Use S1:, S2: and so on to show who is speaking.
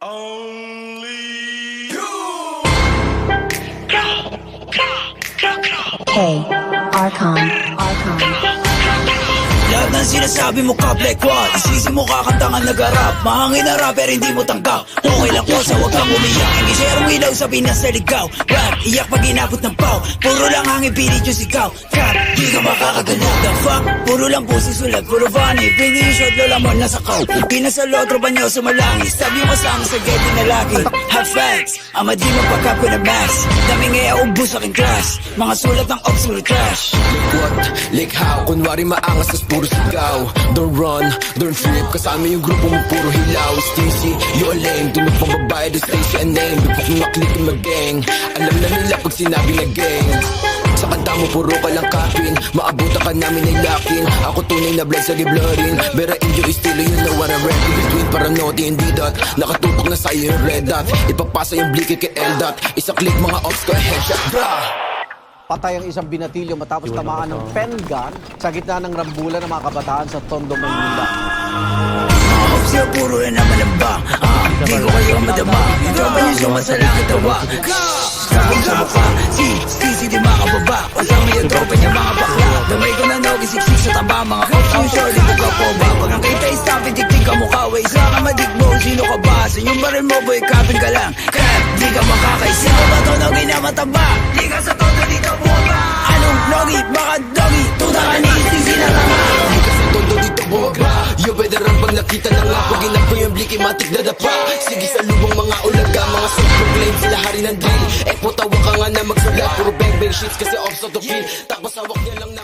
S1: Only you.
S2: Hey, Archon.
S3: Lahat ng sinasabi mo ka Black One, isisi mo kakantangan nag-rap. Mahangin na rapper hindi mo tanggap. Okay lang ko sa huwag kang umiyak. Hindi serong ilaw sa Pinas na ligaw. Rap, iyak pag inabot ng pau. Puro lang hangin pilit yung sigaw. Cap, di ka makakagalaw. The fuck, puro lang pusi sulat. Puro funny, pwede yung shot lola mo nasa kaw. Pinasalo, tropa nyo sumalangis. Sabi mo sa akin sa getty na lagi. Have facts, ama di magpagkap ko na max. Dami ngaya ubus aking class. Mga sulat ng obscure trash.
S4: What? Like how? Kunwari maangas tas puro sigaw. Don't run, don't trip. Kasama yung grupo mo puro hilaw. Stacy, you a lame. Dunod pang babae, do Stacy a name. Bukok mo maklik yung mag-gang. Alam na nila pag sinabi na gang. Sa kanta mo puro ka lang kapin. Maabutan ka namin ay lakin. Ako tunay na blood sa giblorin. Bera inyo estilo, you know what I'm ready. Between paranote and D-dot. Nakatutok na sa'yo yung red dot. Ipapasa yung blicky kay L-dot. Isa click mga ops ko, headshot, brah.
S5: Patay ang isang binatilyo matapos tamaan ng pen gun sa gitna ng rambulan ng mga kabataan sa Tondo, Manila.
S3: Mga ops yun, puro na naman ang ba. Di ko kayo madama. Yung tropa nyo sumasalangit tawa. Sabong sa mukha, si di makababa. Kasama yung tropa niya mga bakla. Damay ko na nogi, siksik sa taba. Mga ops yung shorty, di po ba. Pag ang kita isang pitik-tik ka mukha. Way sa ka madigbo, sino ka ba? Sa inyong baril mo, boy, kapin ka lang. Crap, di ka makakaisip. Sino ba to nogi na mataba? Di ka sa todo dito buwaba. Anong nogi? Baka dogi? Tuta ka ni sisi na tama.
S4: Di ka sa todo dito boba. You better run pag nakita na nga. Pag inap ko yung bliki matik na dapa. Sige sa lubong mga ulaga. Mga self-proclaim sila hari ng drill. Tawa ka nga na magsulat. Puro bang bang shits kasi off to kill. Tapos hawak niya lang na